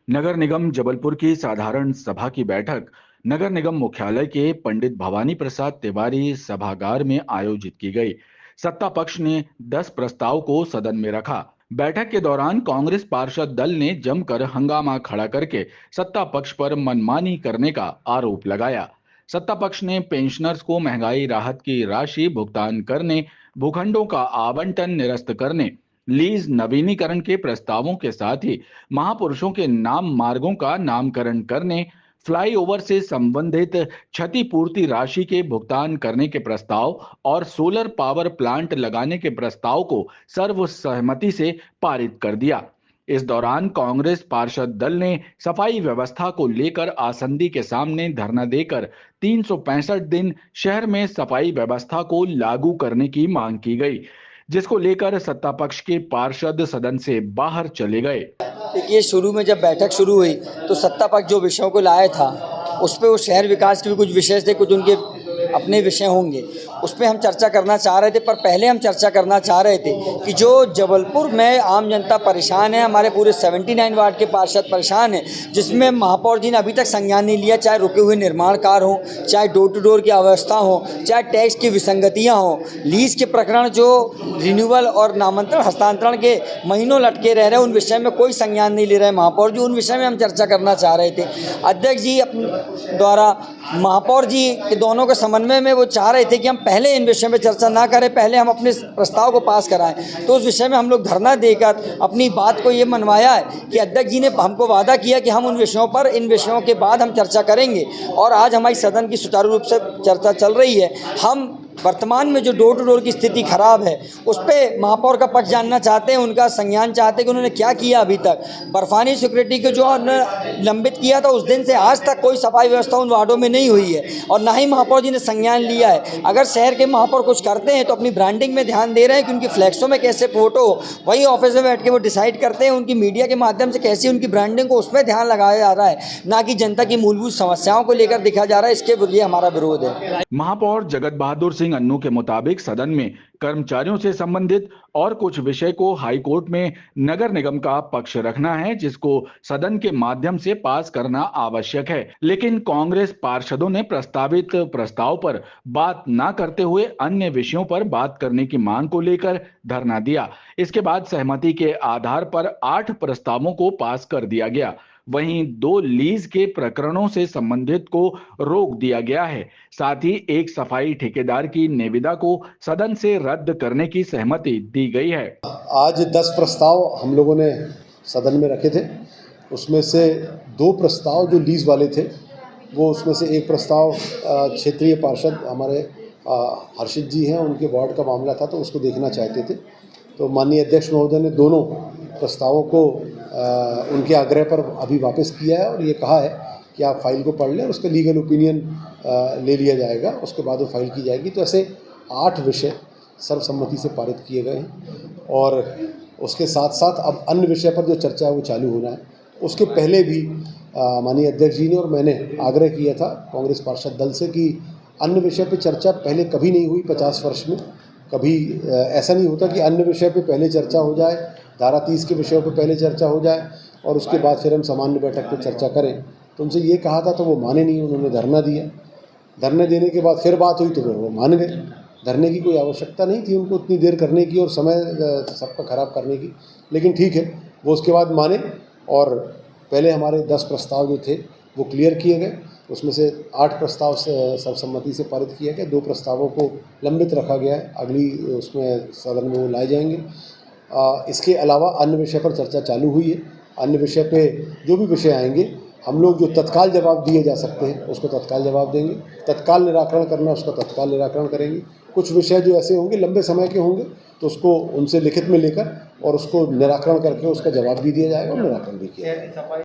नगर निगम जबलपुर की साधारण सभा की बैठक नगर निगम मुख्यालय के पंडित भवानी प्रसाद तिवारी सभागार में आयोजित की गई। सत्ता पक्ष ने 10 प्रस्ताव को सदन में रखा। बैठक के दौरान कांग्रेस पार्षद दल ने जमकर हंगामा खड़ा करके सत्ता पक्ष पर मनमानी करने का आरोप लगाया। सत्ता पक्ष ने पेंशनर्स को महंगाई राहत की राशि भुगतान करने, भूखंडों का आवंटन निरस्त करने, लीज नवीनीकरण के प्रस्तावों के साथ ही महापुरुषों के नाम मार्गों का नामकरण करने, फ्लाईओवर से संबंधित क्षतिपूर्ति राशि के भुगतान करने के प्रस्ताव और सोलर पावर प्लांट लगाने के प्रस्ताव को सर्वसहमति से पारित कर दिया। इस दौरान कांग्रेस पार्षद दल ने सफाई व्यवस्था को लेकर आसंदी के सामने धरना देकर 365 दिन शहर में सफाई व्यवस्था को लागू करने की मांग की गई, जिसको लेकर सत्ता पक्ष के पार्षद सदन से बाहर चले गए। देखिए, शुरू में जब बैठक शुरू हुई तो सत्ता पक्ष जो विषयों को लाया था उस पे वो शहर विकास के भी कुछ विषय थे, कुछ उनके अपने विषय होंगे, उस पर हम चर्चा करना चाह रहे थे। पर पहले हम चर्चा करना चाह रहे थे कि जो जबलपुर में आम जनता परेशान है, हमारे पूरे 79 वार्ड के पार्षद परेशान हैं, जिसमें महापौर जी ने अभी तक संज्ञान नहीं लिया। चाहे रुके हुए निर्माण कार्य हो, चाहे डोर टू डोर की अव्यवस्था हो, चाहे टैक्स की विसंगतियाँ हों, लीज के प्रकरण जो रिन्यूअल और नामांतरण हस्तांतरण के महीनों लटके रह रहे हैं, उन विषय में कोई संज्ञान नहीं ले रहे महापौर जी। उन विषय में हम चर्चा करना चाह रहे थे। अध्यक्ष जी अपने द्वारा महापौर जी के दोनों के समन्वय में वो चाह रहे थे कि हम पहले इन विषय में चर्चा ना करें, पहले हम अपने प्रस्ताव को पास कराएं। तो उस विषय में हम लोग धरना देकर अपनी बात को ये मनवाया है कि अध्यक्ष जी ने हमको वादा किया कि हम उन विषयों पर, इन विषयों के बाद हम चर्चा करेंगे। और आज हमारी सदन की सुचारू रूप से चर्चा चल रही है। हम वर्तमान में जो डोर टू डोर की स्थिति खराब है उस पर महापौर का पक्ष जानना चाहते हैं, उनका संज्ञान चाहते हैं कि उन्होंने क्या किया अभी तक। बर्फानी सिक्योरिटी को जो लंबित किया था उस दिन से आज तक कोई सफाई व्यवस्था उन वार्डों में नहीं हुई है और ना ही महापौर जी ने संज्ञान लिया है। अगर शहर के महापौर कुछ करते हैं तो अपनी ब्रांडिंग में ध्यान दे रहे हैं कि उनकी फ्लैक्सों में कैसे फोटो, वही ऑफिस में बैठ के वो डिसाइड करते हैं। उनकी मीडिया के माध्यम से कैसी उनकी ब्रांडिंग को, उसमें ध्यान लगाया जा रहा है, ना कि जनता की मूलभूत समस्याओं को लेकर दिखा जा रहा है। इसके लिए हमारा विरोध है। महापौर जगत बहादुर सिंह अन्नू के मुताबिक सदन में कर्मचारियों से संबंधित और कुछ विषय को हाईकोर्ट में नगर निगम का पक्ष रखना है, जिसको सदन के माध्यम से पास करना आवश्यक है। लेकिन कांग्रेस पार्षदों ने प्रस्तावित प्रस्ताव पर बात न करते हुए अन्य विषयों पर बात करने की मांग को लेकर धरना दिया। इसके बाद सहमति के आधार पर 8 प्रस्तावों को पास कर दिया गया। वहीं 2 लीज के प्रकरणों से संबंधित को रोक दिया गया है। साथ ही एक सफाई ठेकेदार की निविदा को सदन से रद्द करने की सहमति दी गई है। आज 10 प्रस्ताव हम लोगों ने सदन में रखे थे। उसमें से 2 प्रस्ताव जो लीज वाले थे, वो उसमें से एक प्रस्ताव क्षेत्रीय पार्षद हमारे हर्षित जी हैं, उनके वार्ड का मामला था, तो उसको देखना चाहते थे। तो माननीय अध्यक्ष महोदय ने दोनों प्रस्तावों को उनके आग्रह पर अभी वापस किया है और ये कहा है कि आप फाइल को पढ़ लें और उसका लीगल ओपिनियन ले लिया जाएगा, उसके बाद वो फाइल की जाएगी। तो ऐसे 8 विषय सर्वसम्मति से पारित किए गए हैं और उसके साथ साथ अब अन्य विषय पर जो चर्चा है वो चालू होना है। उसके पहले भी माननीय अध्यक्ष जी ने और मैंने आग्रह किया था कांग्रेस पार्षद दल से कि अन्य विषय पर चर्चा पहले कभी नहीं हुई 50 वर्ष में। कभी ऐसा नहीं होता कि अन्य विषय पे पहले चर्चा हो जाए, धारा 30 के विषयों पे पहले चर्चा हो जाए और उसके बाद फिर हम सामान्य बैठक पे चर्चा करें। तो उनसे ये कहा था तो वो माने नहीं, उन्होंने धरना दिया। धरने देने के बाद फिर बात हुई तो फिर वो मान गए। धरने की कोई आवश्यकता नहीं थी उनको उतनी देर करने की और समय सबका खराब करने की, लेकिन ठीक है, वो उसके बाद माने और पहले हमारे 10 प्रस्ताव जो थे वो क्लियर किए गए। उसमें से 8 प्रस्ताव से सर्वसम्मति से पारित किया गया, 2 प्रस्तावों को लंबित रखा गया है, अगली उसमें सदन में वो लाए जाएंगे। इसके अलावा अन्य विषय पर चर्चा चालू हुई है। अन्य विषय पे जो भी विषय आएंगे हम लोग जो तत्काल जवाब दिए जा सकते हैं उसको तत्काल जवाब देंगे, तत्काल निराकरण करना उसका तत्काल निराकरण करेंगे। कुछ विषय जो ऐसे होंगे लंबे समय के होंगे तो उसको उनसे लिखित में लेकर और उसको निराकरण करके उसका जवाब भी दिया जाएगा और निराकरण भी किया जाएगा।